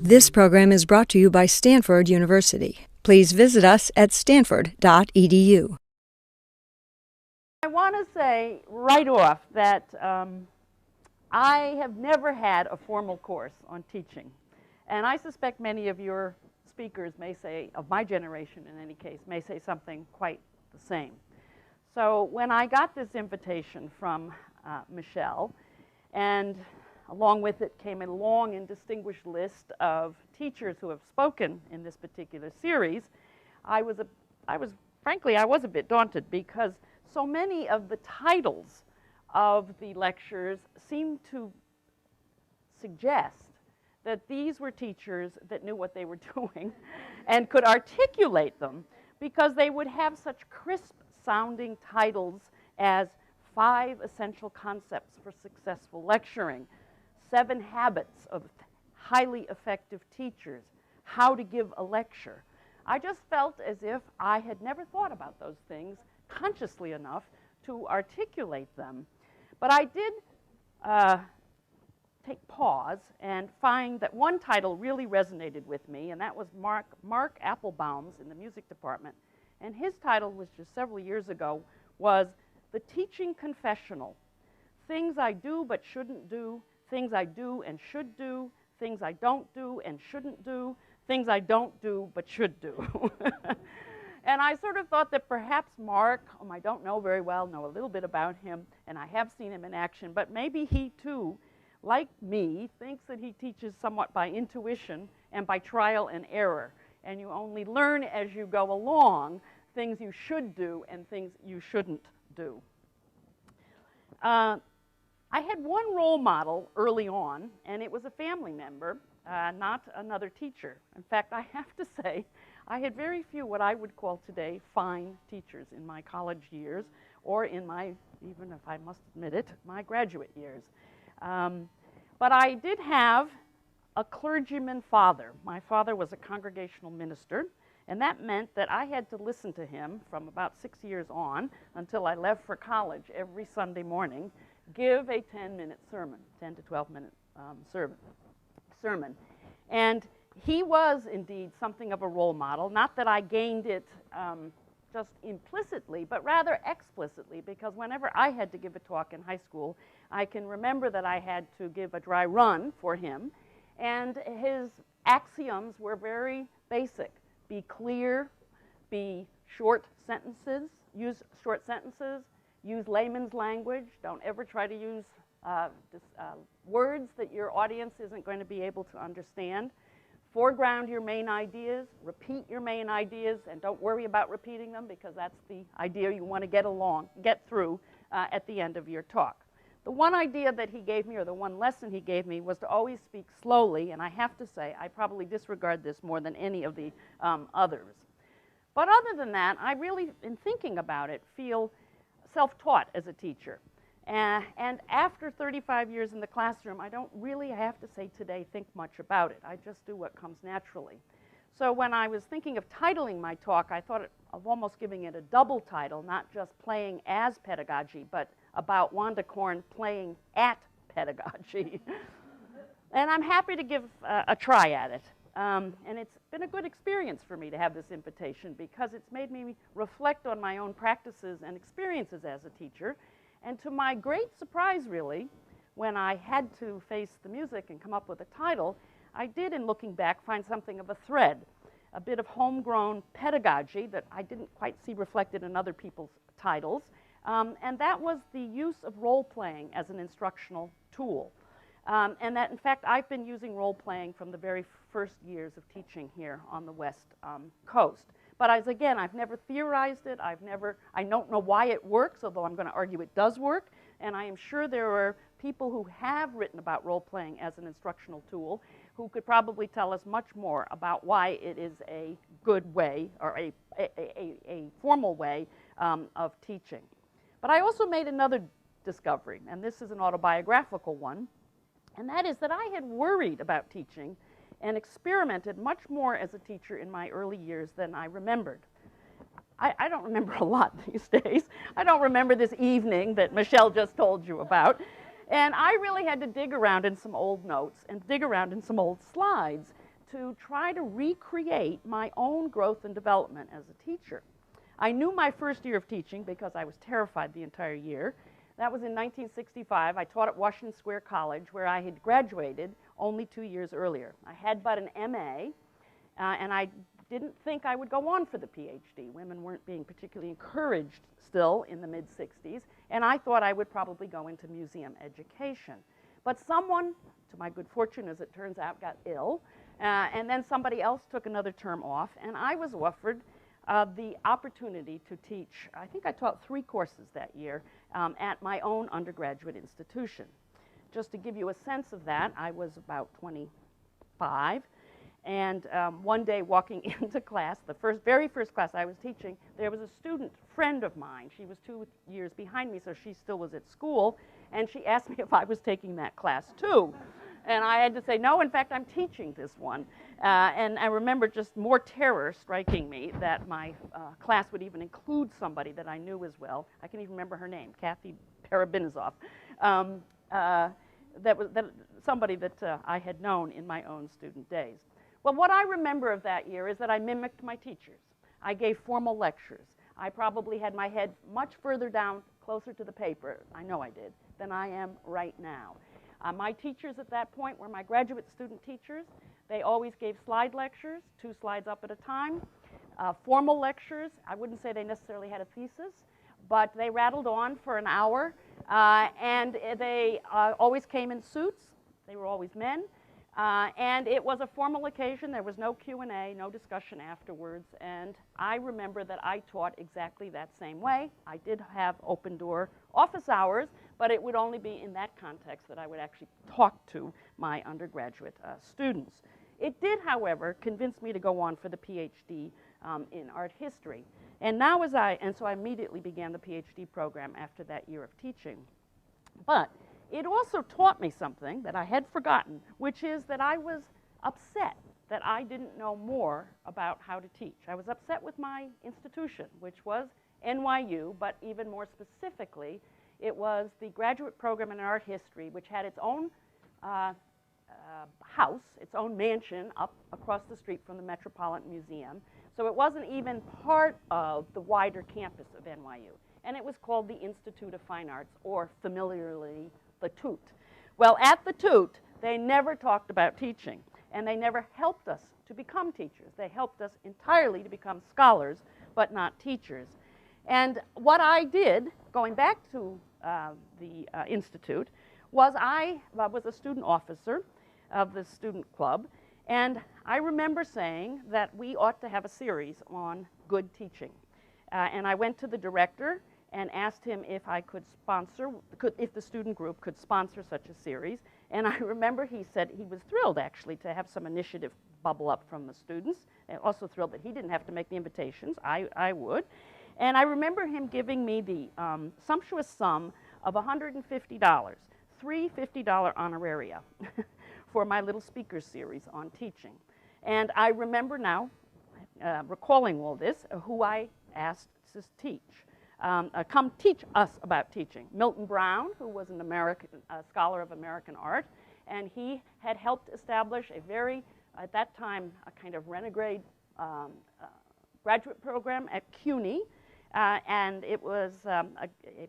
This program is brought to you by Stanford University. Please visit us at stanford.edu. I want to say right off that I have never had a formal course on teaching. And I suspect many of your speakers may say, of my generation in any case, may say something quite the same. So when I got this invitation from Michelle, and along with it came a long and distinguished list of teachers who have spoken in this particular series, frankly, I was a bit daunted because so many of the titles of the lectures seemed to suggest that these were teachers that knew what they were doing and could articulate them, because they would have such crisp sounding titles as 5 Essential Concepts for Successful Lecturing, 7 Habits of Highly Effective Teachers, How to Give a Lecture. I just felt as if I had never thought about those things consciously enough to articulate them. But I did take pause and find that one title really resonated with me, and that was Mark Applebaum's in the music department. And his title was just several years ago, was The Teaching Confessional. Things I do but shouldn't do, things I do and should do, things I don't do and shouldn't do, things I don't do but should do. And I sort of thought that perhaps Mark, whom I don't know very well, know a little bit about him, and I have seen him in action, but maybe he too, like me, thinks that he teaches somewhat by intuition and by trial and error. And you only learn as you go along things you should do and things you shouldn't do. I had one role model early on, and it was a family member, not another teacher. In fact, I have to say, I had very few what I would call today fine teachers in my college years, or in my, even if I must admit it, my graduate years. But I did have a clergyman father. My father was a congregational minister, and that meant that I had to listen to him from about 6 years on until I left for college every Sunday morning, give a 10-minute sermon, 10 to 12-minute sermon. And he was indeed something of a role model, not that I gained it just implicitly, but rather explicitly, because whenever I had to give a talk in high school, I can remember that I had to give a dry run for him, and his axioms were very basic. Be clear, be short sentences, use short sentences, use layman's language, don't ever try to use words that your audience isn't going to be able to understand. Foreground your main ideas, repeat your main ideas, and don't worry about repeating them, because that's the idea you want to get through at the end of your talk. The one idea that he gave me, or the one lesson he gave me, was to always speak slowly, and I have to say, I probably disregard this more than any of the others. But other than that, I really, in thinking about it, feel self-taught as a teacher. And after 35 years in the classroom, I don't really, I have to say today, think much about it. I just do what comes naturally. So when I was thinking of titling my talk, I thought of almost giving it a double title, not just playing as pedagogy, but about Wanda Korn playing at pedagogy. And I'm happy to give a try at it. And it's been a good experience for me to have this invitation, because it's made me reflect on my own practices and experiences as a teacher. And to my great surprise, really, when I had to face the music and come up with a title, I did, in looking back, find something of a thread, a bit of homegrown pedagogy that I didn't quite see reflected in other people's titles. And that was the use of role-playing as an instructional tool. And that, in fact, I've been using role-playing from the very first years of teaching here on the West Coast. But again, I've never theorized it. I don't know why it works, although I'm going to argue it does work. And I am sure there are people who have written about role-playing as an instructional tool who could probably tell us much more about why it is a good way, or a formal way of teaching. But I also made another discovery, and this is an autobiographical one, and that is that I had worried about teaching and experimented much more as a teacher in my early years than I remembered. I don't remember a lot these days. I don't remember this evening that Michelle just told you about. And I really had to dig around in some old notes and dig around in some old slides to try to recreate my own growth and development as a teacher. I knew my first year of teaching because I was terrified the entire year. That was in 1965. I taught at Washington Square College, where I had graduated only 2 years earlier. I had but an MA, and I didn't think I would go on for the PhD. Women weren't being particularly encouraged still in the mid-60s, and I thought I would probably go into museum education. But someone, to my good fortune as it turns out, got ill, and then somebody else took another term off, and I was offered the opportunity to teach. I think I taught 3 courses that year at my own undergraduate institution. Just to give you a sense of that, I was about 25, and one day walking into class, the very first class I was teaching, there was a student friend of mine. She was 2 years behind me, so she still was at school, and she asked me if I was taking that class too. And I had to say, no, in fact, I'm teaching this one. And I remember just more terror striking me that my class would even include somebody that I knew as well. I can even remember her name, Kathy Parabinizov. Somebody that I had known in my own student days. Well, what I remember of that year is that I mimicked my teachers. I gave formal lectures. I probably had my head much further down, closer to the paper, I know I did, than I am right now. My teachers at that point were my graduate student teachers. They always gave slide lectures, 2 slides up at a time. Formal lectures, I wouldn't say they necessarily had a thesis, but they rattled on for an hour, and they always came in suits. They were always men, and it was a formal occasion. There was no Q&A, no discussion afterwards, and I remember that I taught exactly that same way. I did have open-door office hours, but it would only be in that context that I would actually talk to my undergraduate students. It did, however, convince me to go on for the PhD in art history. And so I immediately began the PhD program after that year of teaching. But it also taught me something that I had forgotten, which is that I was upset that I didn't know more about how to teach. I was upset with my institution, which was NYU, but even more specifically, it was the graduate program in art history, which had its own house, its own mansion up across the street from the Metropolitan Museum. So it wasn't even part of the wider campus of NYU. And it was called the Institute of Fine Arts, or familiarly, the Toot. Well, at the Toot, they never talked about teaching, and they never helped us to become teachers. They helped us entirely to become scholars, but not teachers. And what I did, going back to the Institute, was I was a student officer of the student club, and I remember saying that we ought to have a series on good teaching. And I went to the director and asked him if I could sponsor, if the student group could sponsor such a series. And I remember he said he was thrilled, actually, to have some initiative bubble up from the students, and also thrilled that he didn't have to make the invitations. I would. And I remember him giving me the sumptuous sum of $150, 3 $50 honoraria for my little speaker series on teaching. And I remember now, recalling all this, who I asked to teach. Come teach us about teaching. Milton Brown, who was an American scholar of American art, and he had helped establish a very, at that time, a kind of renegade graduate program at CUNY, and it was a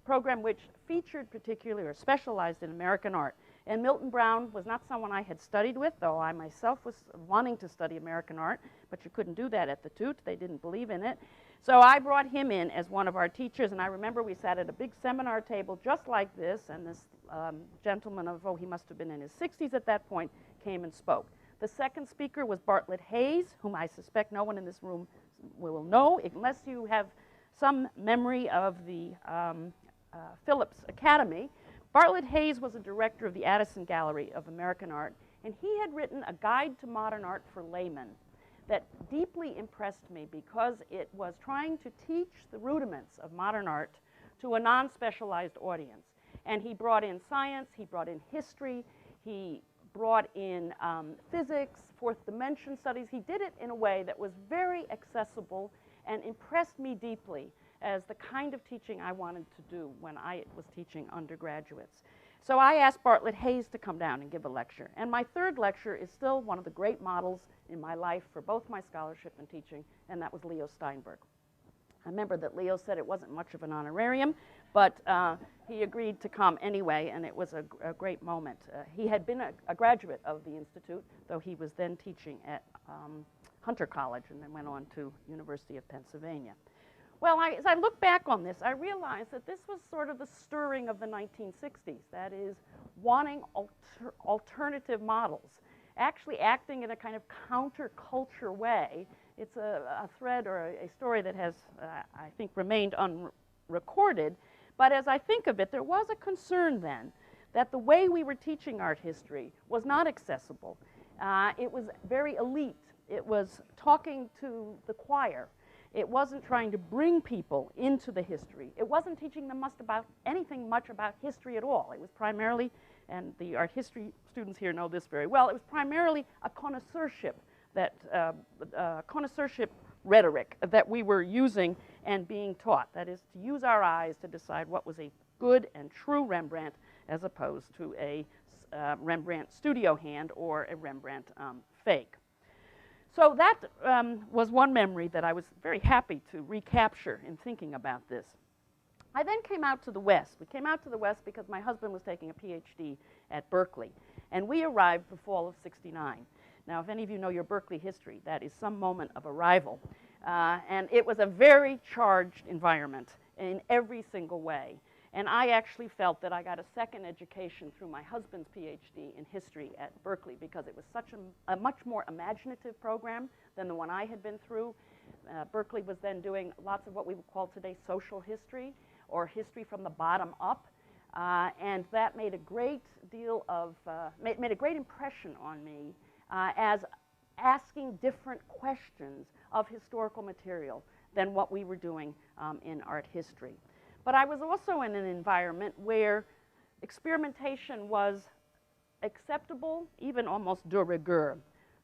program which featured particularly or specialized in American art. And Milton Brown was not someone I had studied with, though I myself was wanting to study American art, but you couldn't do that at the Toot. They didn't believe in it. So I brought him in as one of our teachers, and I remember we sat at a big seminar table just like this, and this gentleman of, he must have been in his 60s at that point, came and spoke. The second speaker was Bartlett Hayes, whom I suspect no one in this room will know, unless you have some memory of the Phillips Academy. Bartlett Hayes was a director of the Addison Gallery of American Art, and he had written a guide to modern art for laymen that deeply impressed me because it was trying to teach the rudiments of modern art to a non-specialized audience. And he brought in science, he brought in history, he brought in physics, fourth dimension studies. He did it in a way that was very accessible and impressed me deeply as the kind of teaching I wanted to do when I was teaching undergraduates. So I asked Bartlett Hayes to come down and give a lecture. And my third lecture is still one of the great models in my life for both my scholarship and teaching, and that was Leo Steinberg. I remember that Leo said it wasn't much of an honorarium, but he agreed to come anyway, and it was a great moment. He had been a graduate of the Institute, though he was then teaching at Hunter College and then went on to University of Pennsylvania. Well, as I look back on this, I realized that this was sort of the stirring of the 1960s, that is, wanting alternative models, actually acting in a kind of counterculture way. It's a thread or a story that has, I think, remained unrecorded. But as I think of it, there was a concern then that the way we were teaching art history was not accessible. It was very elite. It was talking to the choir. It wasn't trying to bring people into the history. It wasn't teaching them anything much about history at all. It was primarily, and the art history students here know this very well, it was primarily a connoisseurship, connoisseurship rhetoric that we were using and being taught. That is, to use our eyes to decide what was a good and true Rembrandt as opposed to a Rembrandt studio hand or a Rembrandt fake. So that was one memory that I was very happy to recapture in thinking about this. I then came out to the West. We came out to the West because my husband was taking a PhD at Berkeley, and we arrived the fall of '69. Now, if any of you know your Berkeley history, that is some moment of arrival. And it was a very charged environment in every single way. And I actually felt that I got a second education through my husband's PhD in history at Berkeley because it was such a much more imaginative program than the one I had been through. Berkeley was then doing lots of what we would call today social history or history from the bottom up. And that made a great deal of, made a great impression on me as asking different questions of historical material than what we were doing in art history. But I was also in an environment where experimentation was acceptable, even almost de rigueur.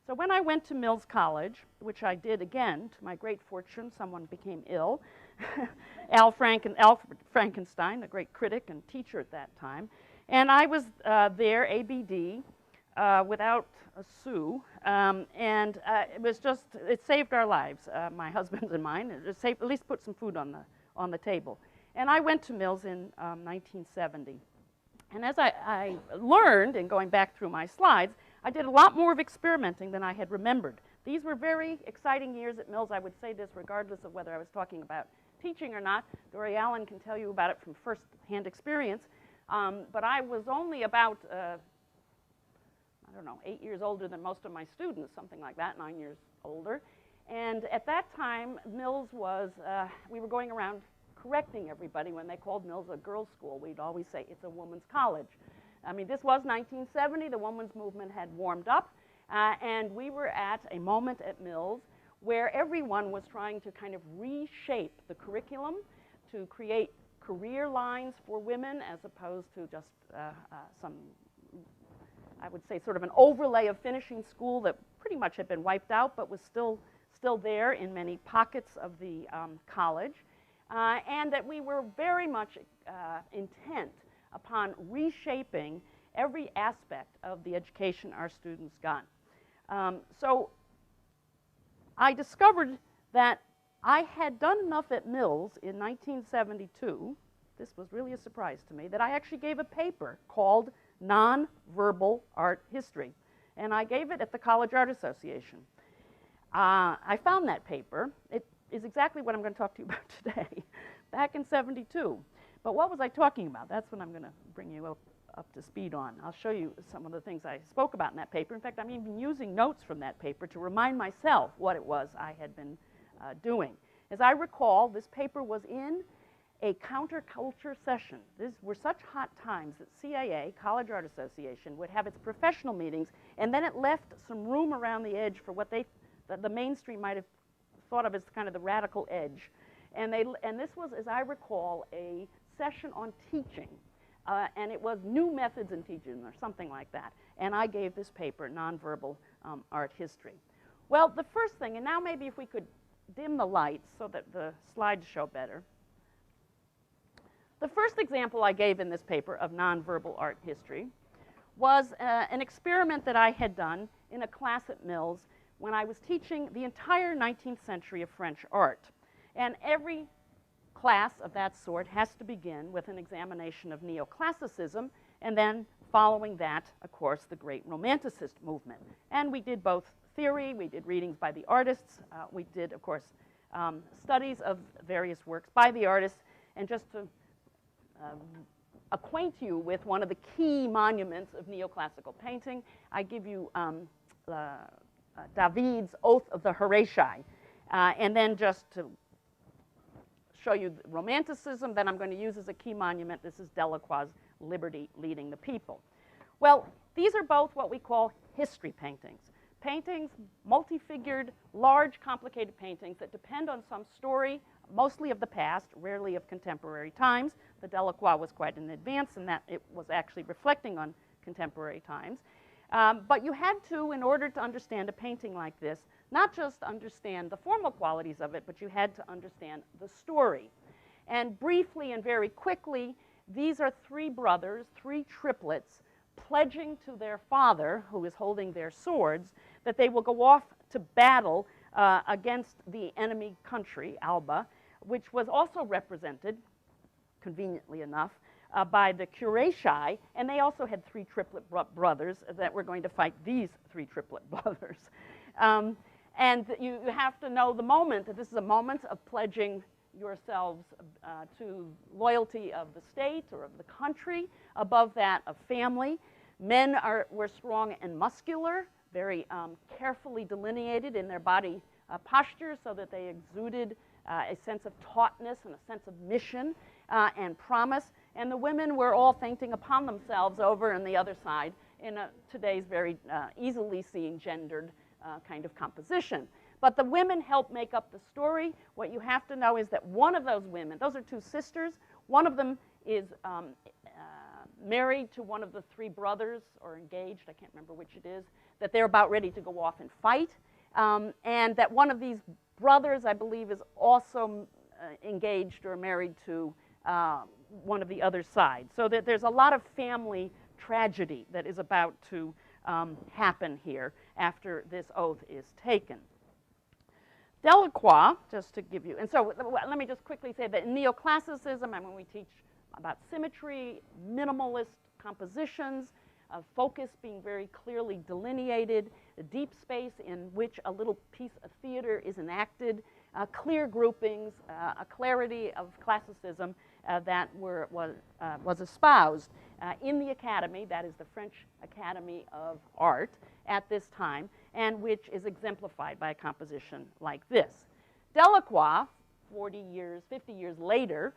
So when I went to Mills College, which I did again, to my great fortune, someone became ill. Alfred Frankenstein, a great critic and teacher at that time. And I was there, ABD, without a sou. It was just, it saved our lives, my husband's and mine. It saved, at least put some food on the table. And I went to Mills in 1970. And as I learned, in going back through my slides, I did a lot more of experimenting than I had remembered. These were very exciting years at Mills. I would say this regardless of whether I was talking about teaching or not. Dory Allen can tell you about it from first-hand experience. But I was only about, I don't know, 8 years older than most of my students, something like that, 9 years older. And at that time, Mills was, we were going around correcting everybody. When they called Mills a girls' school, we'd always say it's a women's college. I mean, this was 1970. The women's movement had warmed up, and we were at a moment at Mills where everyone was trying to kind of reshape the curriculum to create career lines for women as opposed to just some, I would say, sort of an overlay of finishing school that pretty much had been wiped out but was still there in many pockets of the college. And that we were very much intent upon reshaping every aspect of the education our students got. So I discovered that I had done enough at Mills in 1972, this was really a surprise to me, that I actually gave a paper called Nonverbal Art History. And I gave it at the College Art Association. I found that paper. It is exactly what I'm going to talk to you about today, back in '72. But what was I talking about? That's what I'm going to bring you up to speed on. I'll show you some of the things I spoke about in that paper. In fact, I'm even using notes from that paper to remind myself what it was I had been doing. As I recall, this paper was in a counterculture session. These were such hot times that CAA, College Art Association, would have its professional meetings, and then it left some room around the edge for what the mainstream might have thought of as kind of the radical edge. And this was, as I recall, a session on teaching. And it was new methods in teaching or something like that. And I gave this paper, Nonverbal Art History. Well, the first thing, and now maybe if we could dim the lights so that the slides show better. The first example I gave in this paper of nonverbal art history was an experiment that I had done in a class at Mills when I was teaching the entire 19th century of French art. And every class of that sort has to begin with an examination of neoclassicism, and then following that, of course, the great Romanticist movement. And we did both theory, we did readings by the artists, we did, of course, studies of various works by the artists, and just to acquaint you with one of the key monuments of neoclassical painting, I give you David's Oath of the Horatii, and then just to show you Romanticism that I'm going to use as a key monument, this is Delacroix's Liberty Leading the People. Well, these are both what we call history paintings. Paintings, multi-figured, large, complicated paintings that depend on some story, mostly of the past, rarely of contemporary times. The Delacroix was quite in advance in that it was actually reflecting on contemporary times. But you had to, in order to understand a painting like this, not just understand the formal qualities of it, but you had to understand the story. And briefly and very quickly, these are three brothers, three triplets, pledging to their father, who is holding their swords, that they will go off to battle against the enemy country, Alba, which was also represented, conveniently enough, by the Horatii, and they also had three triplet brothers that were going to fight these three triplet brothers. And you have to know the moment, that this is a moment of pledging yourselves to loyalty of the state or of the country, above that of family. Men were strong and muscular, very carefully delineated in their body posture so that they exuded a sense of tautness and a sense of mission and promise. And the women were all fainting upon themselves over on the other side in today's very easily seen gendered kind of composition. But the women help make up the story. What you have to know is that one of those women, those are two sisters, one of them is married to one of the three brothers, or engaged, I can't remember which it is, that they're about ready to go off and fight. And that one of these brothers, I believe, is also engaged or married to one of the other side. So that there's a lot of family tragedy that is about to happen here after this oath is taken. Delacroix, just to give you, and so let me just quickly say that in neoclassicism, and when we teach about symmetry, minimalist compositions, focus being very clearly delineated, the deep space in which a little piece of theater is enacted, clear groupings, a clarity of classicism that was espoused in the Academy, that is the French Academy of Art, at this time, and which is exemplified by a composition like this. Delacroix, 40 years, 50 years later,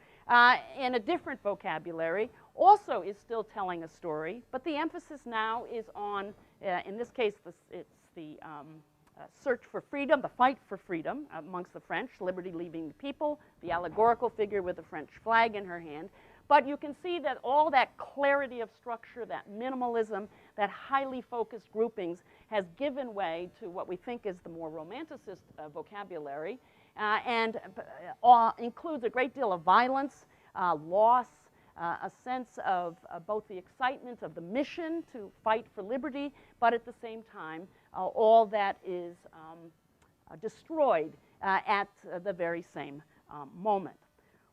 in a different vocabulary, also is still telling a story, but the emphasis now is on, in this case, it's the search for freedom, the fight for freedom amongst the French, liberty leaving the people, the allegorical figure with the French flag in her hand. But you can see that all that clarity of structure, that minimalism, that highly focused groupings has given way to what we think is the more romanticist vocabulary, and includes a great deal of violence, loss, a sense of both the excitement of the mission to fight for liberty, but at the same time, all that is destroyed at the very same moment.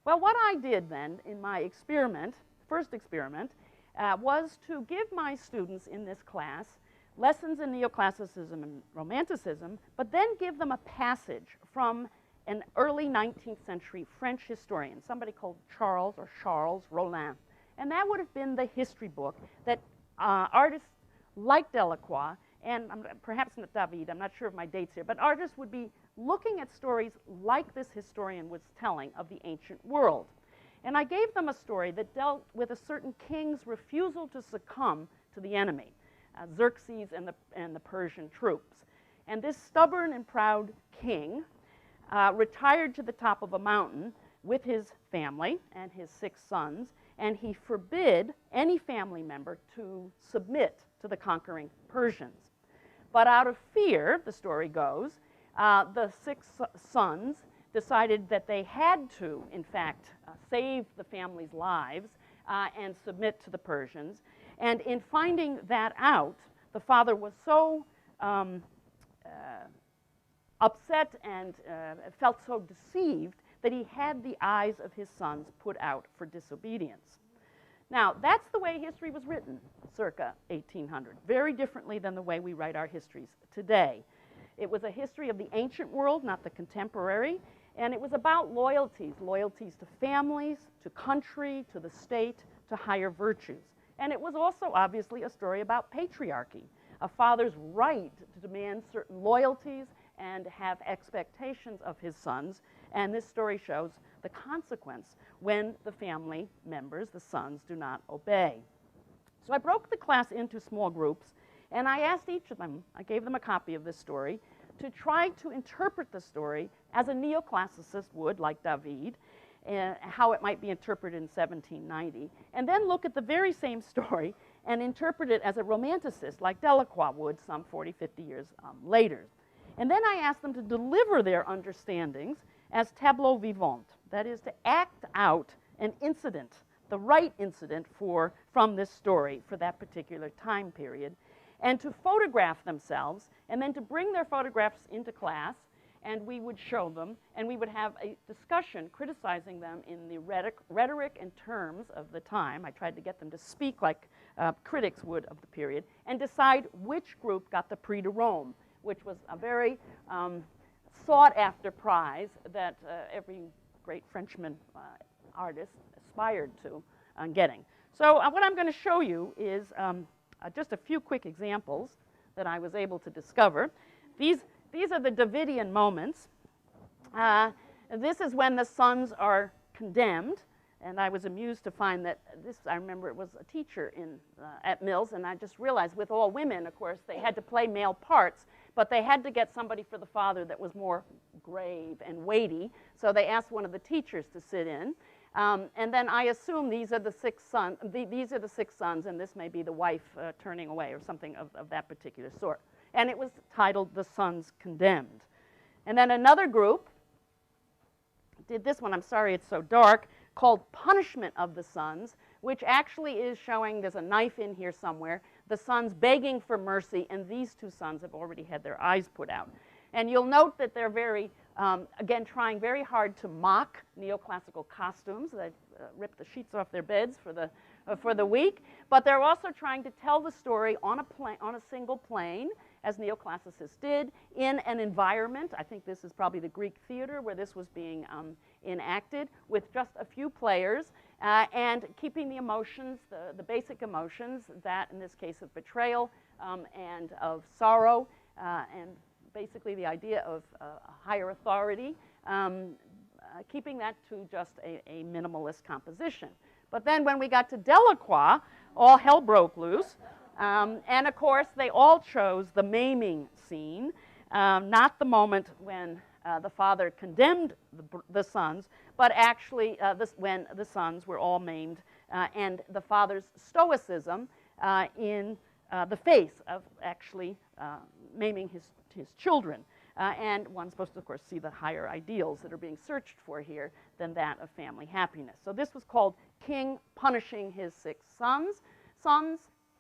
Well, what I did then in my experiment, first experiment, was to give my students in this class lessons in neoclassicism and romanticism, but then give them a passage from an early 19th century French historian, somebody called Charles Rollin. And that would have been the history book that artists like Delacroix, and perhaps not David, I'm not sure of my dates here, but artists would be looking at stories like this historian was telling of the ancient world. And I gave them a story that dealt with a certain king's refusal to succumb to the enemy, Xerxes and the Persian troops. And this stubborn and proud king retired to the top of a mountain with his family and his 6 sons, and he forbid any family member to submit to the conquering Persians. But out of fear, the story goes, the 6 sons decided that they had to, in fact, save the family's lives and submit to the Persians. And in finding that out, the father was so upset and felt so deceived that he had the eyes of his sons put out for disobedience. Now, that's the way history was written circa 1800, very differently than the way we write our histories today. It was a history of the ancient world, not the contemporary, and it was about loyalties, loyalties to families, to country, to the state, to higher virtues. And it was also obviously a story about patriarchy, a father's right to demand certain loyalties and have expectations of his sons. And this story shows the consequence when the family members, the sons, do not obey. So I broke the class into small groups, and I asked each of them, I gave them a copy of this story, to try to interpret the story as a neoclassicist would, like David, how it might be interpreted in 1790, and then look at the very same story and interpret it as a romanticist, like Delacroix would some 40, 50 years later. And then I asked them to deliver their understandings as tableaux vivants, that is, to act out an incident, the right incident from this story for that particular time period, and to photograph themselves, and then to bring their photographs into class, and we would show them, and we would have a discussion criticizing them in the rhetoric and terms of the time. I tried to get them to speak like critics would of the period, and decide which group got the Prix de Rome, which was a very sought-after prize that every great Frenchman artist aspired to getting. So what I'm going to show you is just a few quick examples that I was able to discover. These are the Davidian moments. This is when the sons are condemned, and I was amused to find that this, I remember it was a teacher at Mills, and I just realized with all women, of course, they had to play male parts, but they had to get somebody for the father that was more grave and weighty, so they asked one of the teachers to sit in. And then I assume these are the six sons, and this may be the wife turning away or something of that particular sort. And it was titled The Sons Condemned. And then another group did this one, I'm sorry it's so dark, called Punishment of the Sons, which actually is showing there's a knife in here somewhere, the sons begging for mercy, and these two sons have already had their eyes put out. And you'll note that they're very, again, trying very hard to mock neoclassical costumes. They've ripped the sheets off their beds for the week, but they're also trying to tell the story on a single plane, as neoclassicists did, in an environment. I think this is probably the Greek theater where this was being enacted, with just a few players, and keeping the emotions, the basic emotions, that in this case of betrayal and of sorrow, and basically the idea of a higher authority, keeping that to just a minimalist composition. But then when we got to Delacroix, all hell broke loose. And of course, they all chose the maiming scene, not the moment when the father condemned the sons, but actually when the sons were all maimed, and the father's stoicism in the face of actually maiming his children. And one's supposed to, of course, see the higher ideals that are being searched for here than that of family happiness. So this was called King Punishing His Six Sons.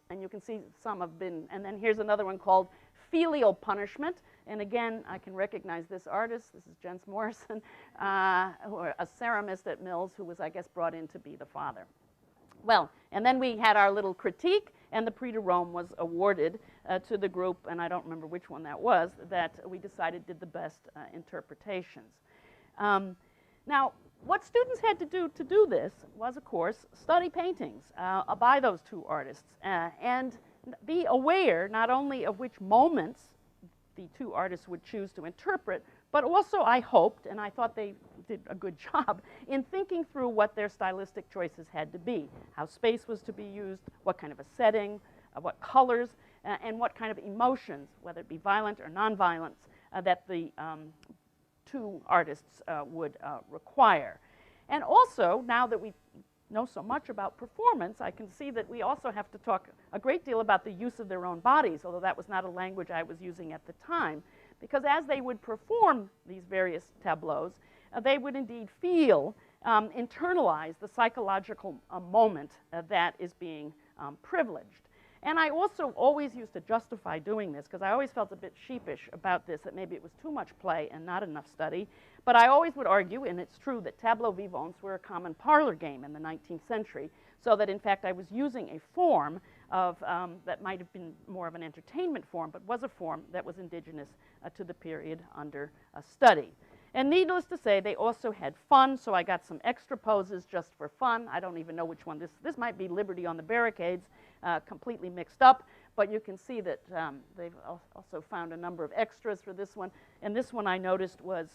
And you can see some have been, and then here's another one called Filial Punishment. And again, I can recognize this artist. This is Jens Morrison, a ceramist at Mills who was, I guess, brought in to be the father. Well, and then we had our little critique, and the Prix de Rome was awarded to the group, and I don't remember which one that was, that we decided did the best interpretations. Now, what students had to do this was, of course, study paintings by those two artists and be aware not only of which moments the two artists would choose to interpret, but also I hoped, and I thought they did a good job, in thinking through what their stylistic choices had to be, how space was to be used, what kind of a setting, what colors, and what kind of emotions, whether it be violent or nonviolence, that the two artists would require. And also, now that we know so much about performance, I can see that we also have to talk a great deal about the use of their own bodies, although that was not a language I was using at the time, because as they would perform these various tableaus, they would indeed feel, internalize the psychological moment that is being privileged. And I also always used to justify doing this because I always felt a bit sheepish about this, that maybe it was too much play and not enough study. But I always would argue, and it's true, that tableaux vivants were a common parlor game in the 19th century, so that in fact I was using a form of, that might have been more of an entertainment form, but was a form that was indigenous to the period under study. And needless to say, they also had fun, so I got some extra poses just for fun. I don't even know which one. This might be Liberty on the Barricades, completely mixed up, but you can see that they've also found a number of extras for this one. And this one I noticed was,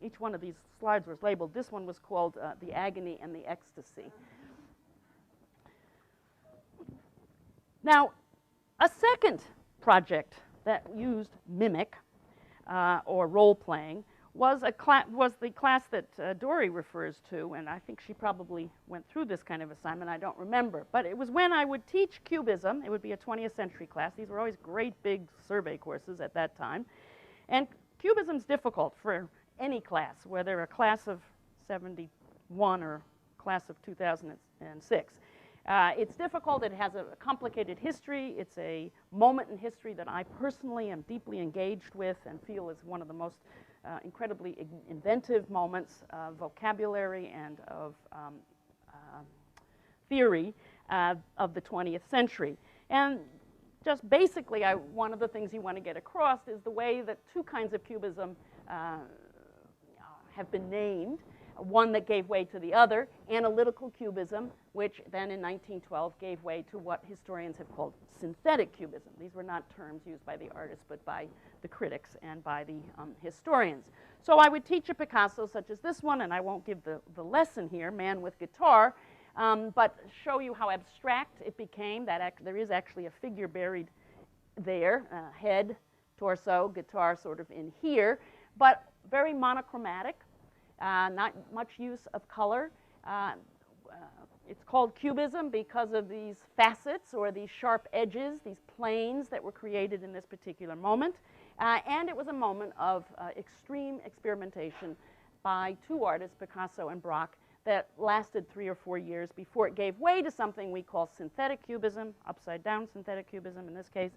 each one of these slides was labeled. This one was called The Agony and the Ecstasy. Now, a second project that used mimic or role-playing was the class that Dory refers to, and I think she probably went through this kind of assignment, I don't remember. But it was when I would teach Cubism. It would be a 20th century class. These were always great big survey courses at that time. And Cubism's difficult for any class, whether a class of 71 or class of 2006. It's difficult. It has a complicated history. It's a moment in history that I personally am deeply engaged with and feel is one of the most incredibly inventive moments of vocabulary and of theory of the 20th century. And just basically, one of the things you want to get across is the way that two kinds of Cubism have been named. One that gave way to the other, analytical cubism, which then in 1912 gave way to what historians have called synthetic cubism. These were not terms used by the artists, but by the critics and by the historians. So I would teach a Picasso such as this one, and I won't give the lesson here, Man with Guitar, but show you how abstract it became. There is actually a figure buried there, head, torso, guitar sort of in here, but very monochromatic. Not much use of color. It's called cubism because of these facets or these sharp edges, these planes that were created in this particular moment. And it was a moment of extreme experimentation by two artists, Picasso and Braque, that lasted 3 or 4 years before it gave way to something we call synthetic cubism, upside down synthetic cubism in this case.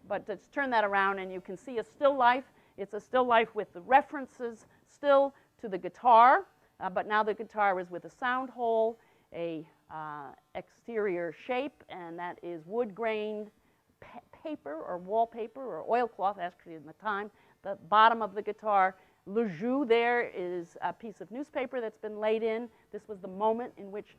But let's turn that around and you can see a still life. It's a still life with the references still to the guitar, but now the guitar is with a sound hole, a exterior shape, and that is wood-grained paper or wallpaper or oilcloth, actually in the time. The bottom of the guitar, le jeu there is a piece of newspaper that's been laid in. This was the moment in which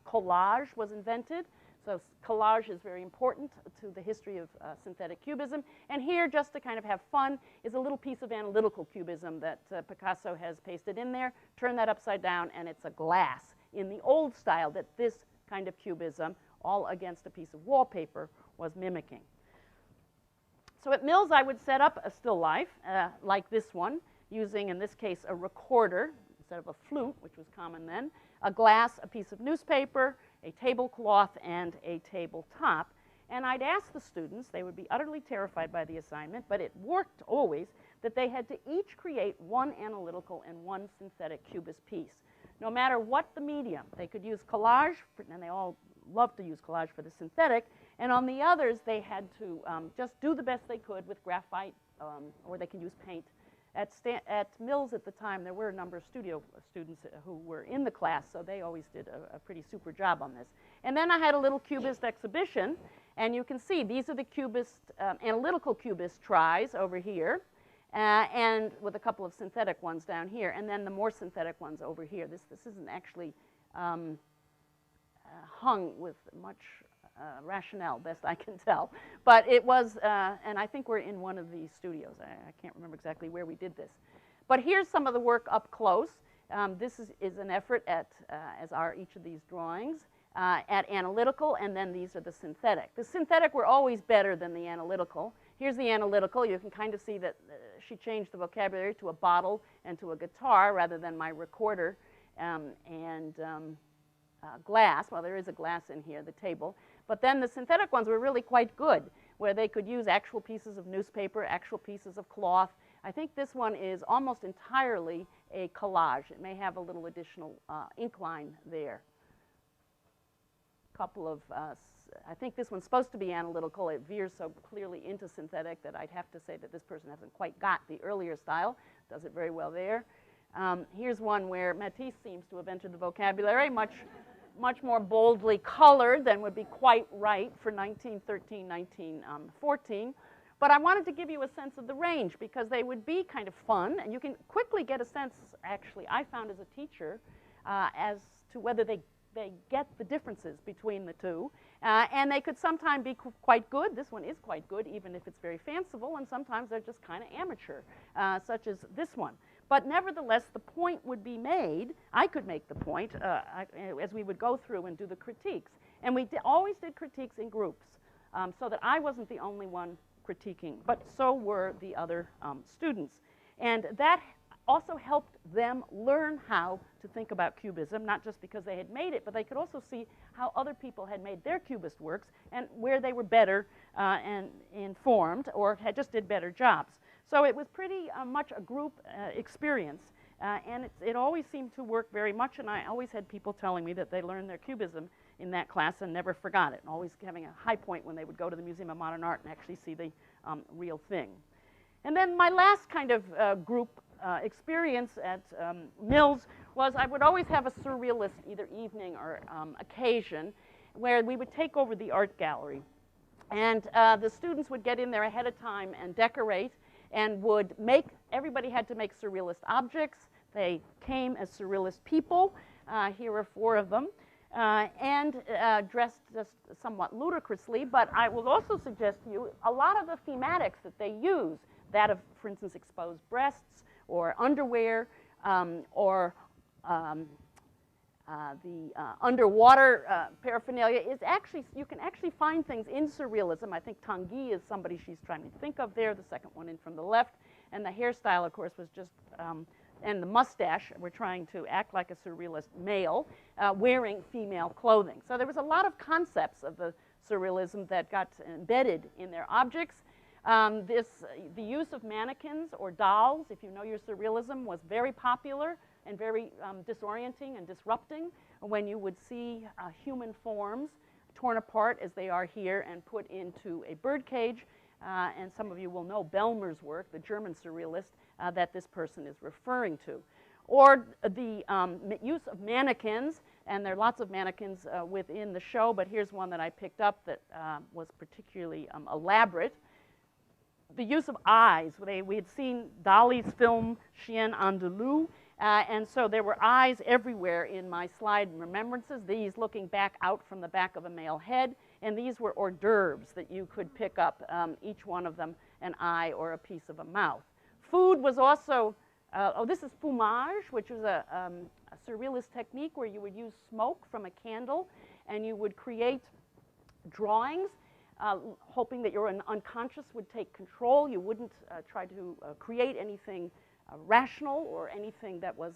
collage was invented. So collage is very important to the history of synthetic cubism. And here, just to kind of have fun, is a little piece of analytical cubism that Picasso has pasted in there. Turn that upside down, and it's a glass in the old style that this kind of cubism, all against a piece of wallpaper, was mimicking. So at Mills, I would set up a still life like this one, using, in this case, a recorder instead of a flute, which was common then, a glass, a piece of newspaper, a tablecloth, and a tabletop. And I'd ask the students, they would be utterly terrified by the assignment, but it worked always, that they had to each create one analytical and one synthetic cubist piece. No matter what the medium, they could use collage, and they all love to use collage for the synthetic, and on the others, they had to just do the best they could with graphite, or they could use paint. At Mills at the time, there were a number of studio students who were in the class, so they always did a pretty super job on this. And then I had a little cubist exhibition, and you can see these are the cubist, analytical cubist tries over here, and with a couple of synthetic ones down here, and then the more synthetic ones over here. This isn't actually hung with much rationale, best I can tell. But it was, and I think we're in one of these studios. I can't remember exactly where we did this. But here's some of the work up close. This is an effort at, as are each of these drawings, at analytical, and then these are the synthetic. The synthetic were always better than the analytical. Here's the analytical. You can kind of see that she changed the vocabulary to a bottle and to a guitar rather than my recorder and glass. Well, there is a glass in here, the table. But then the synthetic ones were really quite good, where they could use actual pieces of newspaper, actual pieces of cloth. I think this one is almost entirely a collage. It may have a little additional ink line there. Couple of, I think this one's supposed to be analytical. It veers so clearly into synthetic that I'd have to say that this person hasn't quite got the earlier style. Does it very well there. Here's one where Matisse seems to have entered the vocabulary, much more boldly colored than would be quite right for 1913, 1914. But I wanted to give you a sense of the range because they would be kind of fun, and you can quickly get a sense, actually, I found as a teacher, as to whether they get the differences between the two. And they could sometimes be quite good. This one is quite good, even if it's very fanciful, and sometimes they're just kind of amateur, such as this one. But nevertheless, the point would be made, I could make the point, as we would go through and do the critiques. And we always did critiques in groups, so that I wasn't the only one critiquing, but so were the other students. And that also helped them learn how to think about Cubism, not just because they had made it, but they could also see how other people had made their Cubist works and where they were better and informed or had just did better jobs. So it was pretty much a group experience, and it always seemed to work very much, and I always had people telling me that they learned their Cubism in that class and never forgot it, and always having a high point when they would go to the Museum of Modern Art and actually see the real thing. And then my last kind of group experience at Mills was I would always have a surrealist either evening or occasion where we would take over the art gallery. And the students would get in there ahead of time and decorate and would make, everybody had to make surrealist objects. They came as surrealist people. Here are 4 of them. And dressed just somewhat ludicrously, but I will also suggest to you a lot of the thematics that they use, that of, for instance, exposed breasts or underwear or the underwater paraphernalia is actually, you can actually find things in surrealism. I think Tanguy is somebody she's trying to think of there, the second one in from the left, and the hairstyle, of course, was just and the mustache, we're trying to act like a surrealist male wearing female clothing. So there was a lot of concepts of the surrealism that got embedded in their objects. The use of mannequins or dolls, if you know your surrealism, was very popular and very disorienting and disrupting when you would see human forms torn apart as they are here and put into a birdcage. And some of you will know Bellmer's work, the German surrealist, that this person is referring to. Or the use of mannequins, and there are lots of mannequins within the show, but here's one that I picked up that was particularly elaborate. The use of eyes. We had seen Dali's film Chien Andalou, and so there were eyes everywhere in my slide remembrances, these looking back out from the back of a male head, and these were hors d'oeuvres that you could pick up, each one of them an eye or a piece of a mouth. Food was also, this is fumage, which was a surrealist technique where you would use smoke from a candle and you would create drawings, hoping that your unconscious would take control. You wouldn't try to create anything rational or anything that was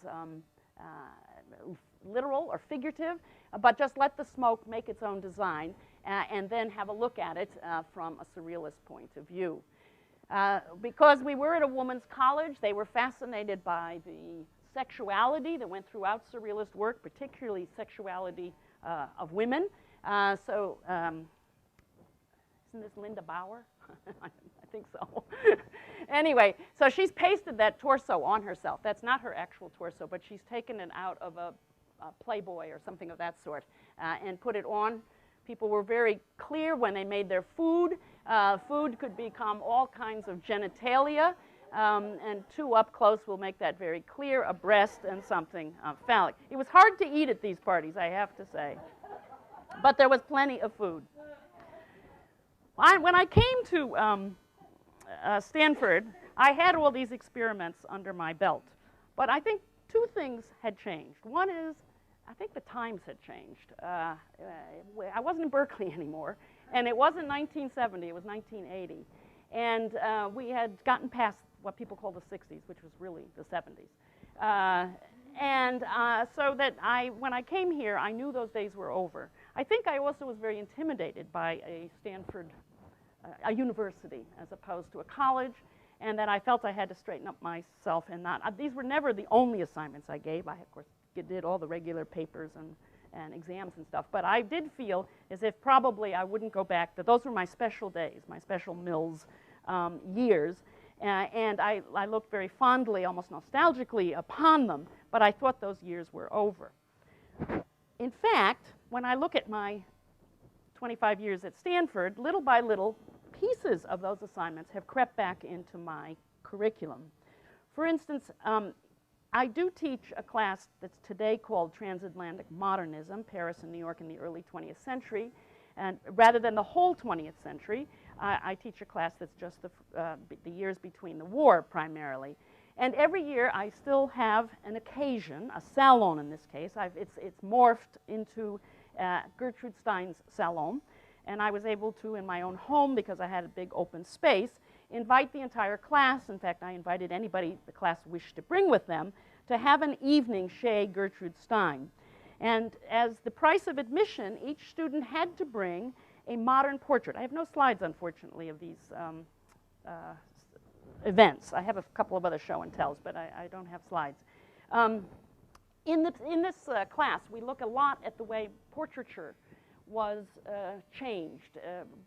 literal or figurative, but just let the smoke make its own design and then have a look at it from a surrealist point of view. Because we were at a women's college, they were fascinated by the sexuality that went throughout surrealist work, particularly sexuality of women. Isn't this Linda Bauer? I think so. Anyway, so she's pasted that torso on herself. That's not her actual torso, but she's taken it out of a Playboy or something of that sort and put it on. People were very clear when they made their food. Food could become all kinds of genitalia, and 2 up close will make that very clear, a breast and something phallic. It was hard to eat at these parties, I have to say, but there was plenty of food. When I came to Stanford, I had all these experiments under my belt, but I think 2 things had changed. One is, I think the times had changed. I wasn't in Berkeley anymore, and it wasn't 1970, it was 1980. And we had gotten past what people call the 60s, which was really the 70s. So that when I came here, I knew those days were over. I think I also was very intimidated by a Stanford, a university, as opposed to a college. and that I felt I had to straighten up myself and not. These were never the only assignments I gave. I, of course, did all the regular papers and exams and stuff, but I did feel as if probably I wouldn't go back, that those were my special days, my special Mills years, and I looked very fondly, almost nostalgically upon them, but I thought those years were over. In fact, when I look at my 25 years at Stanford, little by little, pieces of those assignments have crept back into my curriculum. For instance, I do teach a class that's today called Transatlantic Modernism, Paris and New York in the early 20th century. And rather than the whole 20th century, I teach a class that's just the years between the war primarily. And every year I still have an occasion, a salon in this case. It's morphed into Gertrude Stein's salon. And I was able to, in my own home, because I had a big open space, invite the entire class. In fact, I invited anybody the class wished to bring with them to have an evening chez Gertrude Stein. And as the price of admission, each student had to bring a modern portrait. I have no slides, unfortunately, of these events. I have a couple of other show and tells, but I don't have slides. In this class, we look a lot at the way portraiture was changed.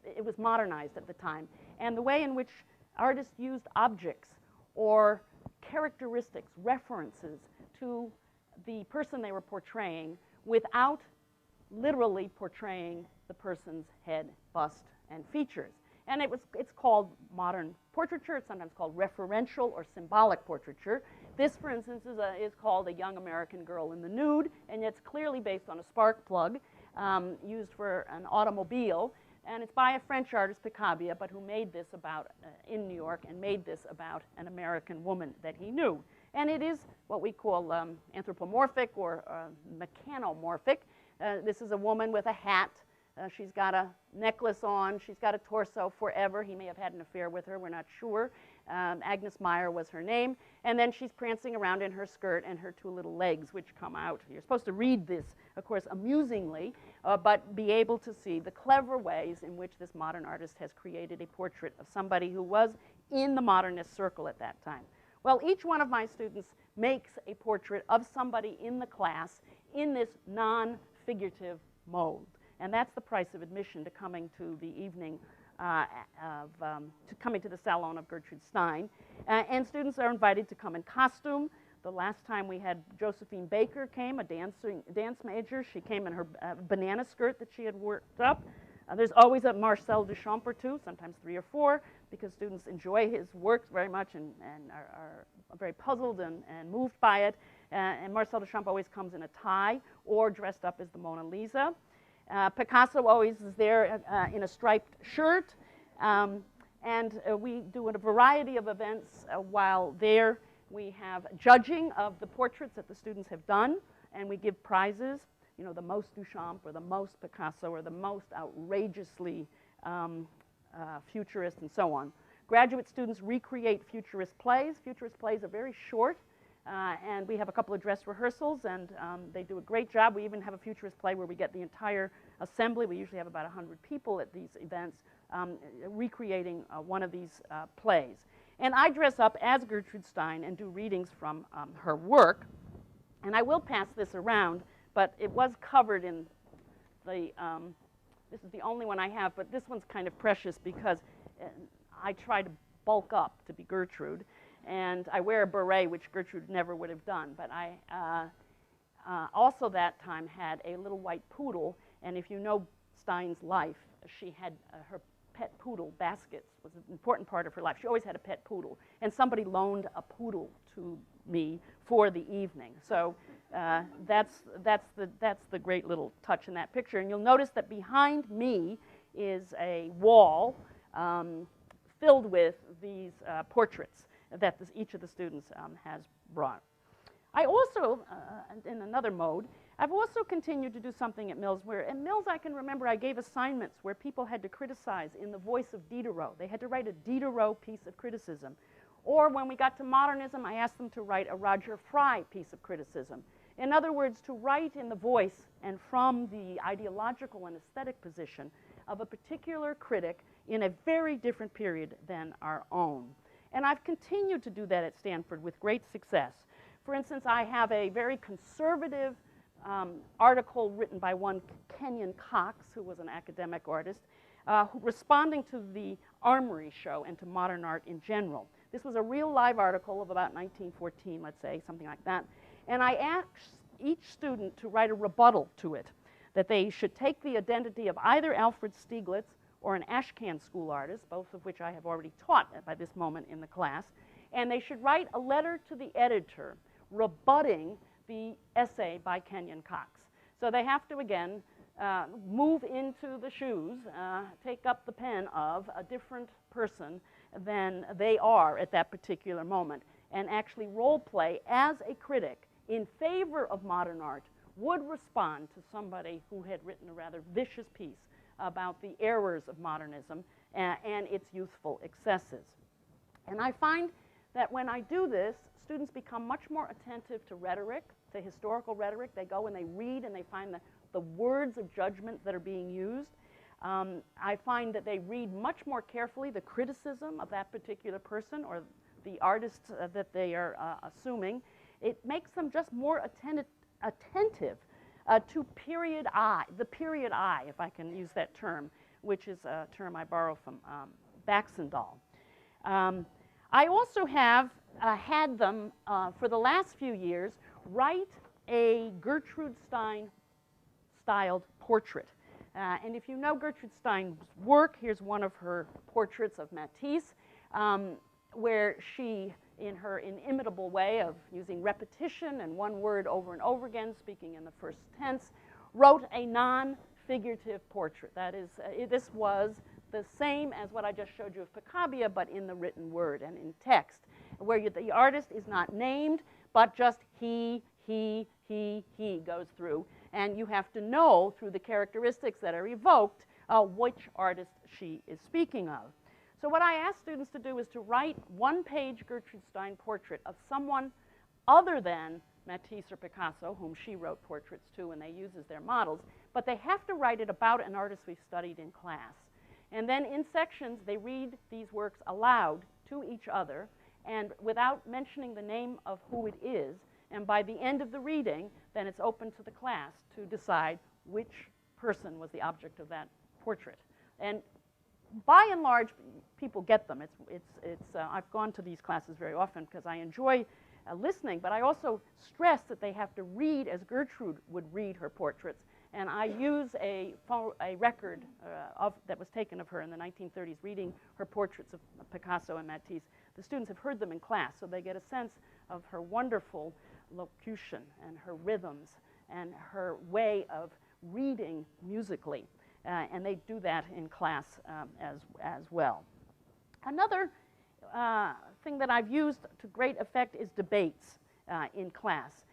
It was modernized at the time. And the way in which artists used objects or characteristics, references to the person they were portraying without literally portraying the person's head, bust, and features. And it's called modern portraiture. It's sometimes called referential or symbolic portraiture. This, for instance, is called A Young American Girl in the Nude, and it's clearly based on a spark plug used for an automobile. And it's by a French artist, Picabia, but who made this about, in New York, and made this about an American woman that he knew. And it is what we call anthropomorphic or mechanomorphic. This is a woman with a hat. She's got a necklace on. She's got a torso forever. He may have had an affair with her. We're not sure. Agnes Meyer was her name. And then she's prancing around in her skirt and her two little legs, which come out. You're supposed to read this, of course, amusingly, but be able to see the clever ways in which this modern artist has created a portrait of somebody who was in the modernist circle at that time. Well, each one of my students makes a portrait of somebody in the class in this non-figurative mode. And that's the price of admission to coming to the evening coming to the Salon of Gertrude Stein. And students are invited to come in costume. The last time we had Josephine Baker came, a dance major. She came in her banana skirt that she had worked up. There's always a Marcel Duchamp or two, sometimes 3 or 4, because students enjoy his works very much and are very puzzled and moved by it. And Marcel Duchamp always comes in a tie or dressed up as the Mona Lisa. Picasso always is there in a striped shirt. And we do a variety of events while there. We have judging of the portraits that the students have done, and we give prizes, you know, the most Duchamp or the most Picasso or the most outrageously futurist and so on. Graduate students recreate futurist plays. Futurist plays are very short, and we have a couple of dress rehearsals, and they do a great job. We even have a futurist play where we get the entire assembly. We usually have about 100 people at these events recreating one of these plays. And I dress up as Gertrude Stein and do readings from her work. And I will pass this around, but it was covered in the, this is the only one I have, but this one's kind of precious because I try to bulk up to be Gertrude. And I wear a beret, which Gertrude never would have done. But I also that time had a little white poodle. And if you know Stein's life, she had her pet poodle, Baskets, was an important part of her life. She always had a pet poodle. And somebody loaned a poodle to me for the evening. So that's the great little touch in that picture. And you'll notice that behind me is a wall filled with these portraits that each of the students has brought. I also, in another mode, I've also continued to do something at Mills where, at Mills I can remember I gave assignments where people had to criticize in the voice of Diderot. They had to write a Diderot piece of criticism. Or when we got to modernism, I asked them to write a Roger Fry piece of criticism. In other words, to write in the voice and from the ideological and aesthetic position of a particular critic in a very different period than our own. And I've continued to do that at Stanford with great success. For instance, I have a very conservative article written by one Kenyon Cox, who was an academic artist, responding to the Armory show and to modern art in general. This was a real live article of about 1914, let's say, something like that. And I asked each student to write a rebuttal to it, that they should take the identity of either Alfred Stieglitz or an Ashcan school artist, both of which I have already taught by this moment in the class, and they should write a letter to the editor rebutting the essay by Kenyon Cox. So they have to, again, move into the shoes, take up the pen of a different person than they are at that particular moment, and actually role play as a critic in favor of modern art would respond to somebody who had written a rather vicious piece about the errors of modernism and its youthful excesses. And I find that when I do this, students become much more attentive to rhetoric, to historical rhetoric. They go and they read and they find the words of judgment that are being used. I find that they read much more carefully the criticism of that particular person or the artist that they are assuming. It makes them just more attentive to period I, the period I, if I can use that term, which is a term I borrow from Baxendall. I also have had them, for the last few years, write a Gertrude Stein styled portrait. And if you know Gertrude Stein's work, here's one of her portraits of Matisse, where she, in her inimitable way of using repetition and one word over and over again, speaking in the first tense, wrote a non-figurative portrait. That is, this was the same as what I just showed you of Picabia, but in the written word and in text, where the artist is not named, but just he goes through. And you have to know, through the characteristics that are evoked, which artist she is speaking of. So what I ask students to do is to write one-page Gertrude Stein portrait of someone other than Matisse or Picasso, whom she wrote portraits to and they use as their models, but they have to write it about an artist we've studied in class. And then in sections, they read these works aloud to each other, and without mentioning the name of who it is, and by the end of the reading, then it's open to the class to decide which person was the object of that portrait. And by and large, people get them. I've gone to these classes very often because I enjoy listening, but I also stress that they have to read as Gertrude would read her portraits. And I use a record that was taken of her in the 1930s, reading her portraits of Picasso and Matisse. The students have heard them in class, so they get a sense of her wonderful locution and her rhythms and her way of reading musically. And they do that in class as well. Another thing that I've used to great effect is debates in class.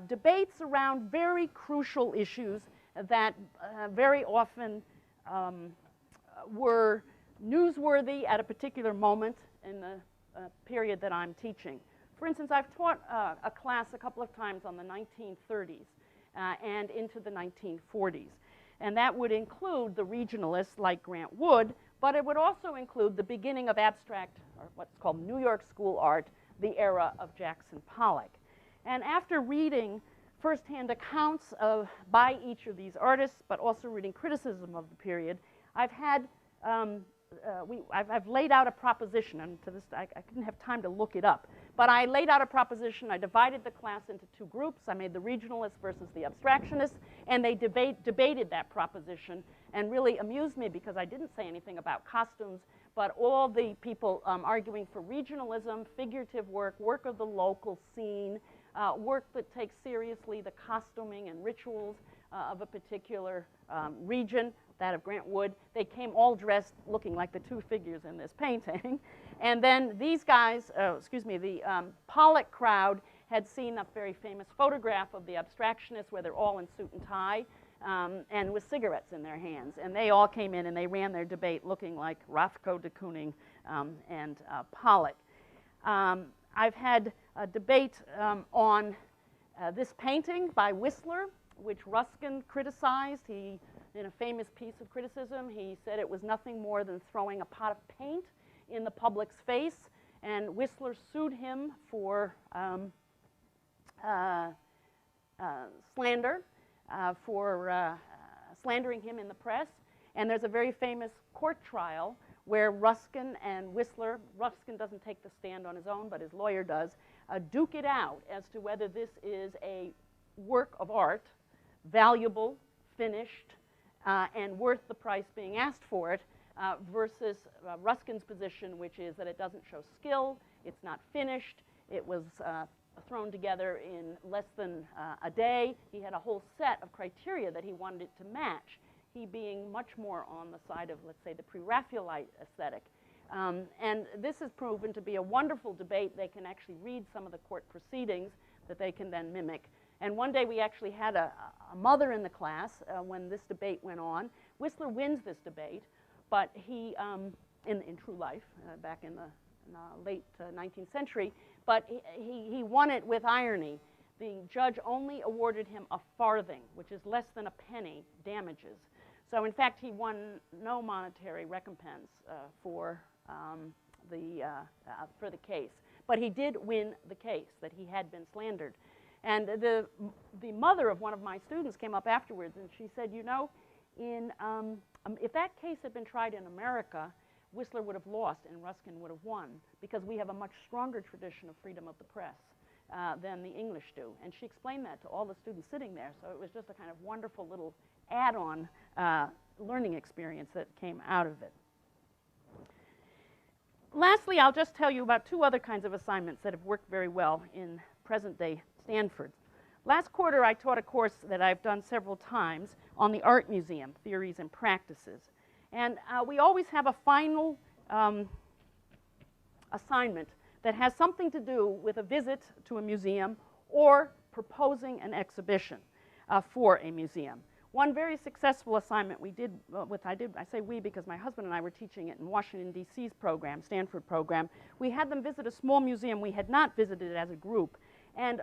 Debates around very crucial issues that very often were newsworthy at a particular moment in the period that I'm teaching. For instance, I've taught a class a couple of times on the 1930s and into the 1940s. And that would include the regionalists like Grant Wood, but it would also include the beginning of abstract, or what's called New York School art, the era of Jackson Pollock. And after reading firsthand accounts by each of these artists, but also reading criticism of the period, I've had, I've laid out a proposition, and to this, I didn't have time to look it up, but I laid out a proposition. I divided the class into two groups. I made the regionalists versus the abstractionists, and they debated that proposition, and really amused me because I didn't say anything about costumes, but all the people arguing for regionalism, figurative work, work of the local scene, work that takes seriously the costuming and rituals of a particular region, that of Grant Wood. They came all dressed looking like the two figures in this painting. And then these guys, the Pollock crowd had seen a very famous photograph of the abstractionists where they're all in suit and tie and with cigarettes in their hands. And they all came in and they ran their debate looking like Rothko de Kooning and Pollock. I've had a debate on this painting by Whistler, which Ruskin criticized. In a famous piece of criticism, he said it was nothing more than throwing a pot of paint in the public's face. And Whistler sued him for slander, for slandering him in the press. And there's a very famous court trial where Ruskin and Whistler, Ruskin doesn't take the stand on his own, but his lawyer does, duke it out as to whether this is a work of art, valuable, finished, and worth the price being asked for it, versus Ruskin's position, which is that it doesn't show skill, it's not finished, it was thrown together in less than a day. He had a whole set of criteria that he wanted it to match, he being much more on the side of, let's say, the pre-Raphaelite aesthetic. And this has proven to be a wonderful debate. They can actually read some of the court proceedings that they can then mimic. And one day we actually had a mother in the class when this debate went on. Whistler wins this debate, but he, in true life, back in the late 19th century, but he won it with irony. The judge only awarded him a farthing, which is less than a penny, damages. So in fact, he won no monetary recompense for the case. But he did win the case, that he had been slandered. And the mother of one of my students came up afterwards and she said, you know, if that case had been tried in America, Whistler would have lost and Ruskin would have won, because we have a much stronger tradition of freedom of the press than the English do. And she explained that to all the students sitting there, so it was just a kind of wonderful little add-on learning experience that came out of it. Lastly, I'll just tell you about two other kinds of assignments that have worked very well in present-day Stanford. Last quarter, I taught a course that I've done several times on the Art Museum, Theories and Practices. And we always have a final assignment that has something to do with a visit to a museum or proposing an exhibition for a museum. One very successful assignment we did, I say we because my husband and I were teaching it in Washington, D.C.'s program, Stanford program. We had them visit a small museum we had not visited as a group and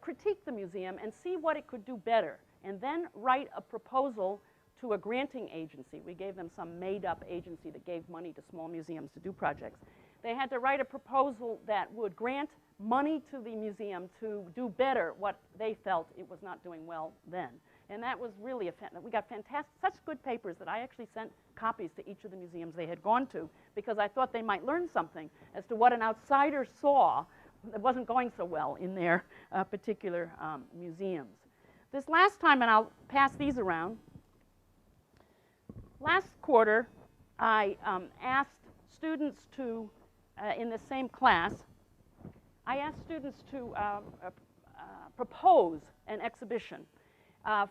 critique the museum and see what it could do better, and then write a proposal to a granting agency. We gave them some made-up agency that gave money to small museums to do projects. They had to write a proposal that would grant money to the museum to do better what they felt it was not doing well then. And that was really we got such good papers that I actually sent copies to each of the museums they had gone to, because I thought they might learn something as to what an outsider saw that wasn't going so well in their particular museums. This last time, and I'll pass these around, last quarter I asked students to, in the same class, I asked students to propose an exhibition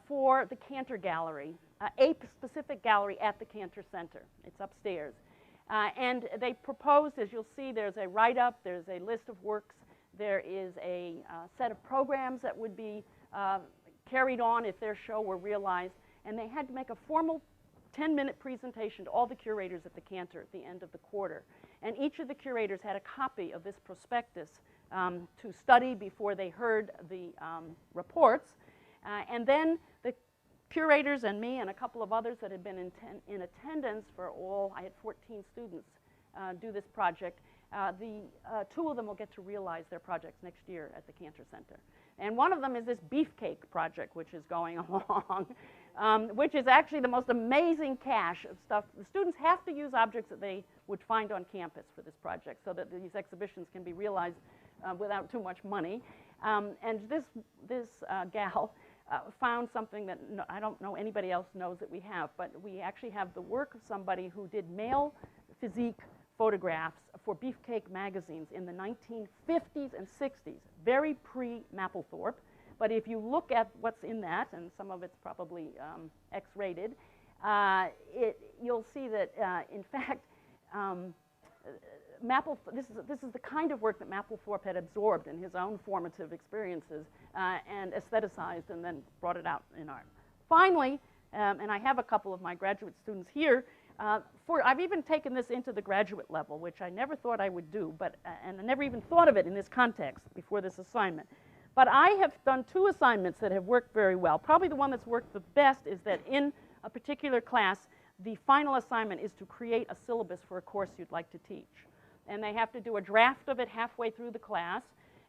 for the Cantor Gallery, a specific gallery at the Cantor Center. It's upstairs. And they proposed, as you'll see, there's a write-up, there's a list of works, there is a set of programs that would be carried on if their show were realized, and they had to make a formal 10-minute presentation to all the curators at the Cantor at the end of the quarter. And each of the curators had a copy of this prospectus to study before they heard the reports. And then the curators and me and a couple of others that had been in attendance for all, I had 14 students do this project. Two of them will get to realize their projects next year at the Cantor Center. And one of them is this beefcake project, which is going along, which is actually the most amazing cache of stuff. The students have to use objects that they would find on campus for this project so that these exhibitions can be realized without too much money. And this gal found something that I don't know anybody else knows that we have, but we actually have the work of somebody who did male physique photographs for Beefcake magazines in the 1950s and 60s, very pre-Mapplethorpe. But if you look at what's in that, and some of it's probably X-rated, you'll see that, in fact, this is the kind of work that Mapplethorpe had absorbed in his own formative experiences and aestheticized and then brought it out in art. Finally, and I have a couple of my graduate students here, I've even taken this into the graduate level, which I never thought I would do, and I never even thought of it in this context before this assignment. But I have done two assignments that have worked very well. Probably the one that's worked the best is that in a particular class, the final assignment is to create a syllabus for a course you'd like to teach. and they have to do a draft of it halfway through the class,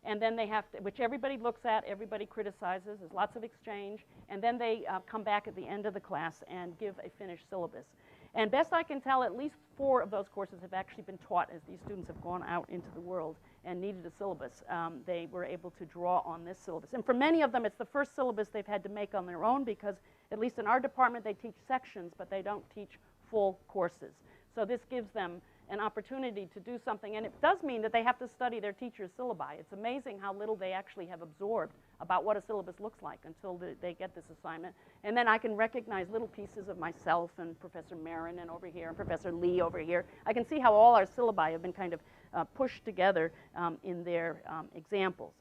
and then they have to, which everybody looks at, everybody criticizes, there's lots of exchange, and then they come back at the end of the class and give a finished syllabus. And best I can tell, at least 4 of those courses have actually been taught as these students have gone out into the world and needed a syllabus. They were able to draw on this syllabus. And for many of them, it's the first syllabus they've had to make on their own because, at least in our department, they teach sections, but they don't teach full courses. So this gives them an opportunity to do something. And it does mean that they have to study their teacher's syllabi. It's amazing how little they actually have absorbed about what a syllabus looks like until they get this assignment. And then I can recognize little pieces of myself and Professor Marin and over here and Professor Lee over here. I can see how all our syllabi have been kind of pushed together in their examples.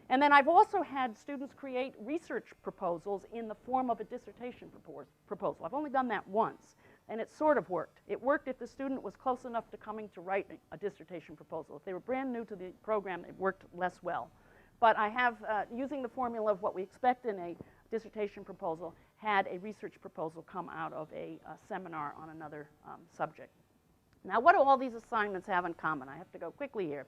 And then I've also had students create research proposals in the form of a dissertation proposal. I've only done that once. And it sort of worked. It worked if the student was close enough to coming to write a dissertation proposal. If they were brand new to the program, it worked less well. But I have, using the formula of what we expect in a dissertation proposal, had a research proposal come out of a seminar on another subject. Now, what do all these assignments have in common? I have to go quickly here.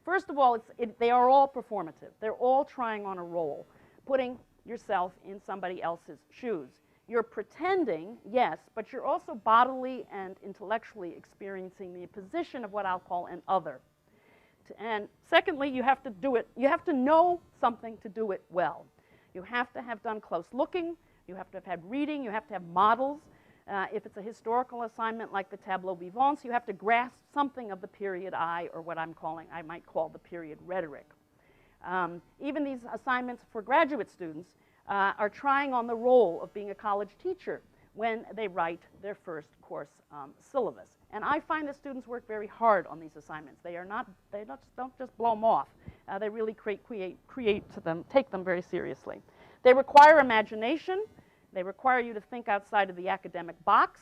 First of all, they are all performative. They're all trying on a role, putting yourself in somebody else's shoes. You're pretending, yes, but you're also bodily and intellectually experiencing the position of what I'll call an other. And secondly, you have to do it. You have to know something to do it well. You have to have done close looking. You have to have had reading. You have to have models. If it's a historical assignment like the tableau vivants, you have to grasp something of the period I, or what I might call the period rhetoric. Even these assignments for graduate students are trying on the role of being a college teacher when they write their first course syllabus. And I find that students work very hard on these assignments. They don't just blow them off. They really take them very seriously. They require imagination. They require you to think outside of the academic box.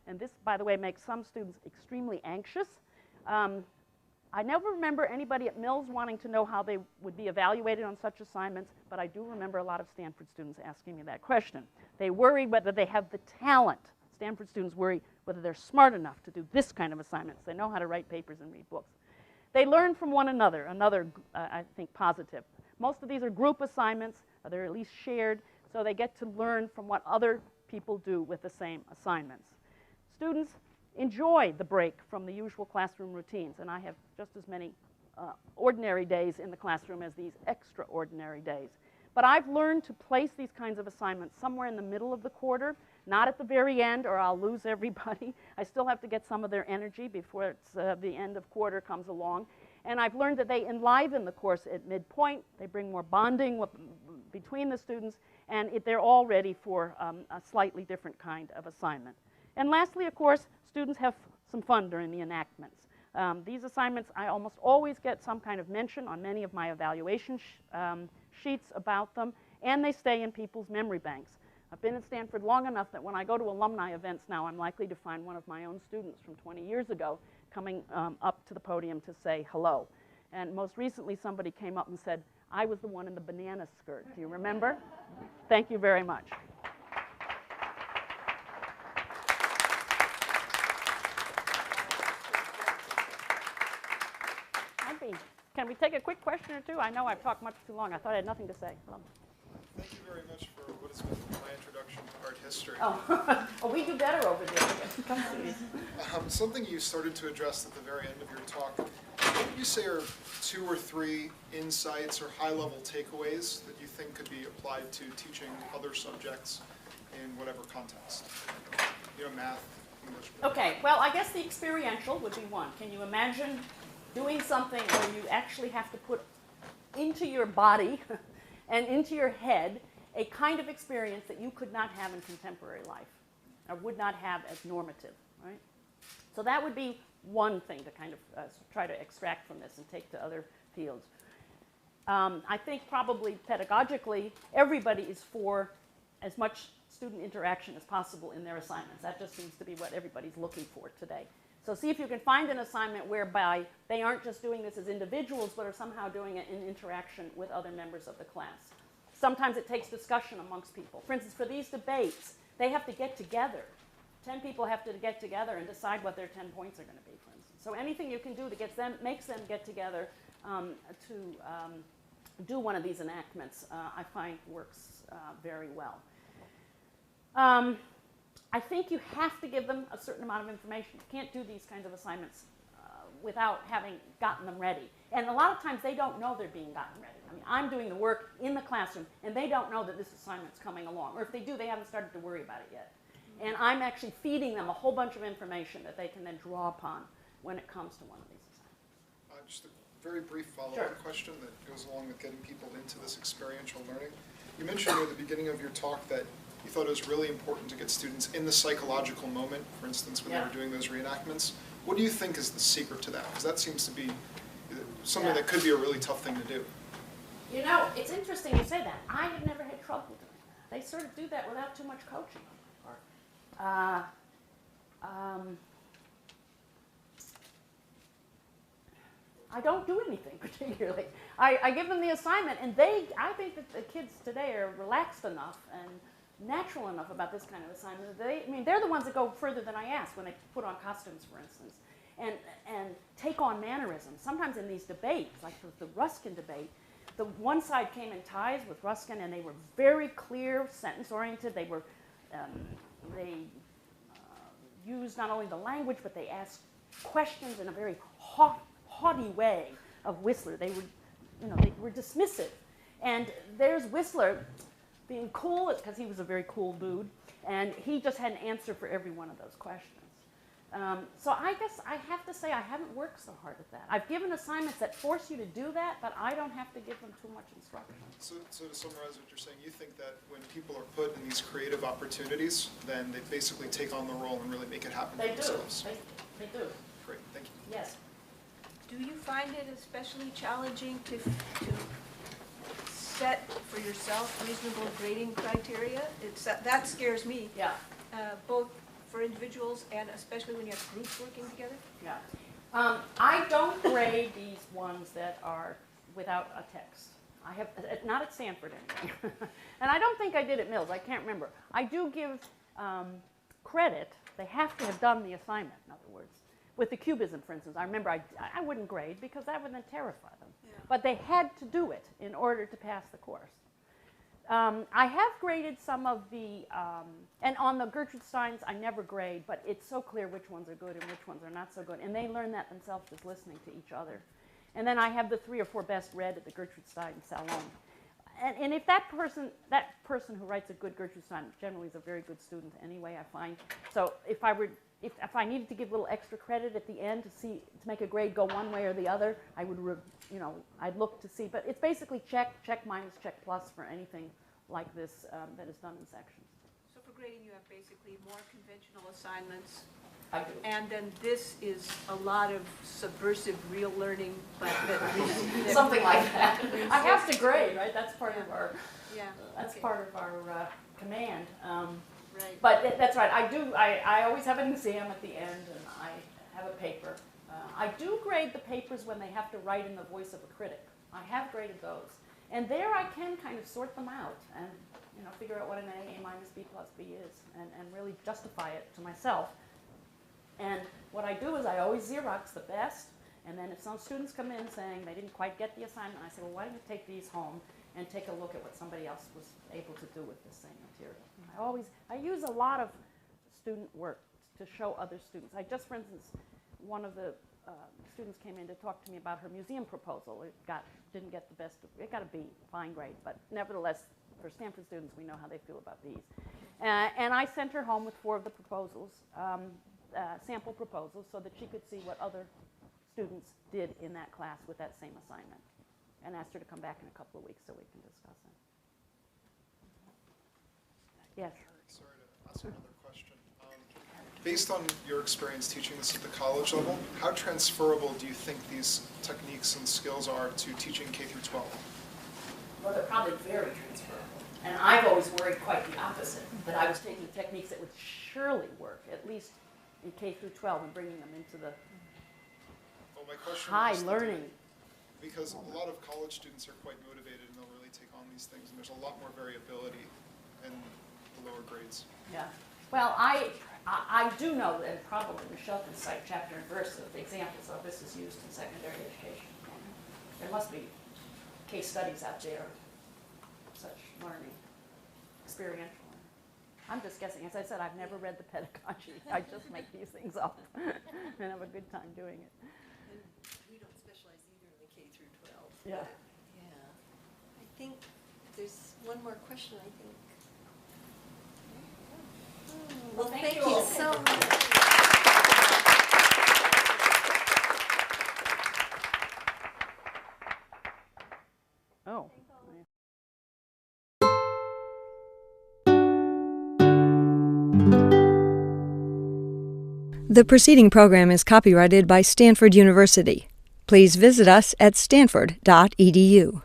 And this, by the way, makes some students extremely anxious. I never remember anybody at Mills wanting to know how they would be evaluated on such assignments, but I do remember a lot of Stanford students asking me that question. They worry whether they have the talent. Stanford students worry whether they're smart enough to do this kind of assignments. They know how to write papers and read books. They learn from one another, I think, positive. Most of these are group assignments, or they're at least shared, so they get to learn from what other people do with the same assignments. Students enjoy the break from the usual classroom routines, and I have just as many ordinary days in the classroom as these extraordinary days. But I've learned to place these kinds of assignments somewhere in the middle of the quarter, not at the very end, or I'll lose everybody. I still have to get some of their energy before the end of quarter comes along. And I've learned that they enliven the course at midpoint. They bring more bonding between the students, and they're all ready for a slightly different kind of assignment. And lastly, of course, students have some fun during the enactments. These assignments, I almost always get some kind of mention on many of my evaluation sheets about them, and they stay in people's memory banks. I've been at Stanford long enough that when I go to alumni events now, I'm likely to find one of my own students from 20 years ago coming up to the podium to say hello. And most recently, somebody came up and said, "I was the one in the banana skirt. Do you remember?" Thank you very much. Can we take a quick question or two? I know I've talked much too long. I thought I had nothing to say. Thank you very much for what has been my introduction to art history. Oh, oh, we do better over there. Come see me. Something you started to address at the very end of your talk, what would you say are 2 or 3 insights or high-level takeaways that you think could be applied to teaching other subjects in whatever context? You know, math, English. Okay, well, I guess the experiential would be one. Can you imagine doing something where you actually have to put into your body and into your head a kind of experience that you could not have in contemporary life or would not have as normative, right? So that would be one thing to kind of try to extract from this and take to other fields. I think probably pedagogically, everybody is for as much student interaction as possible in their assignments. That just seems to be what everybody's looking for today. So see if you can find an assignment whereby they aren't just doing this as individuals, but are somehow doing it in interaction with other members of the class. Sometimes it takes discussion amongst people. For instance, for these debates, they have to get together 10 people have to get together and decide what their 10 points are going to be, for instance. So anything you can do that makes them get together to do one of these enactments, I find works very well. I think you have to give them a certain amount of information. You can't do these kinds of assignments without having gotten them ready. And a lot of times they don't know they're being gotten ready. I mean, I'm doing the work in the classroom, and they don't know that this assignment's coming along. Or if they do, they haven't started to worry about it yet. And I'm actually feeding them a whole bunch of information that they can then draw upon when it comes to one of these assignments. Just a very brief follow-up question that goes along with getting people into this experiential learning. You mentioned near the beginning of your talk that you thought it was really important to get students in the psychological moment, for instance, when they were doing those reenactments. What do you think is the secret to that? Because that seems to be something that could be a really tough thing to do. You know, it's interesting you say that. I have never had trouble doing that. They sort of do that without too much coaching on my part. I don't do anything particularly. I give them the assignment, and I think that the kids today are relaxed enough and natural enough about this kind of assignment. They're the ones that go further than I ask when they put on costumes, for instance, and take on mannerisms. Sometimes in these debates, like the Ruskin debate, the one side came in ties with Ruskin, and they were very clear, sentence-oriented. They used not only the language, but they asked questions in a very haughty way of Whistler. They were dismissive. And there's Whistler being cool, because he was a very cool dude, and he just had an answer for every one of those questions. So I guess I have to say I haven't worked so hard at that. I've given assignments that force you to do that, but I don't have to give them too much instruction. So to summarize what you're saying, you think that when people are put in these creative opportunities, then they basically take on the role and really make it happen for themselves? They do. Great, thank you. Yes. Do you find it especially challenging to set for yourself reasonable grading criteria? That scares me. Yeah. Both for individuals and especially when you have groups working together? Yeah. I don't grade these ones that are without a text. I have, not at Stanford anyway. And I don't think I did at Mills. I can't remember. I do give credit. They have to have done the assignment, in other words. With the cubism, for instance, I remember I wouldn't grade because that would then terrify them. Yeah. But they had to do it in order to pass the course. I have graded some of the, and on the Gertrude Steins, I never grade, but it's so clear which ones are good and which ones are not so good. And they learn that themselves just listening to each other. And then I have the 3 or 4 best read at the Gertrude Stein Salon. And if that person who writes a good Gertrude Stein generally is a very good student anyway, I find. So if I needed to give a little extra credit at the end to make a grade go one way or the other, I would, I'd look to see. But it's basically check minus, check plus for anything like this that is done in sections. So for grading, you have basically more conventional assignments. I do. And then this is a lot of subversive real learning, but something like that. I have to grade, right? That's part of our. Yeah. That's okay. part of our command. Right. But that's right. I always have an exam at the end, and I have a paper. I do grade the papers when they have to write in the voice of a critic. I have graded those, and there I can kind of sort them out and figure out what an A minus B plus B is, and really justify it to myself. And what I do is I always Xerox the best, and then if some students come in saying they didn't quite get the assignment, I say, well, why don't you take these home and take a look at what somebody else was able to do with the same material. I use a lot of student work to show other students. For instance, one of the students came in to talk to me about her museum proposal. It didn't get the best, it got a B, fine grade, but nevertheless, for Stanford students, we know how they feel about Bs. And I sent her home with 4 of the proposals, sample proposals, so that she could see what other students did in that class with that same assignment, and asked her to come back in a couple of weeks so we can discuss it. Yes? Sorry to ask another question. Based on your experience teaching this at the college level, how transferable do you think these techniques and skills are to teaching K through 12? Well, they're probably very transferable. And I've always worried quite the opposite, that I was taking techniques that would surely work, at least in K through 12, and bringing them into the my question high was learning. Because a lot of college students are quite motivated and they'll really take on these things, and there's a lot more variability in the lower grades. Yeah. Well, I I do know that probably Michelle can cite chapter and verse of examples of this is used in secondary education. There must be case studies out there of such learning, experiential learning. I'm just guessing. As I said, I've never read the Pedagogy. I just make these things up and have a good time doing it. And we don't specialize either in the K through 12. Yeah. Yeah. I think there's one more question, I think. Well, thank you so much. Oh. The preceding program is copyrighted by Stanford University. Please visit us at stanford.edu.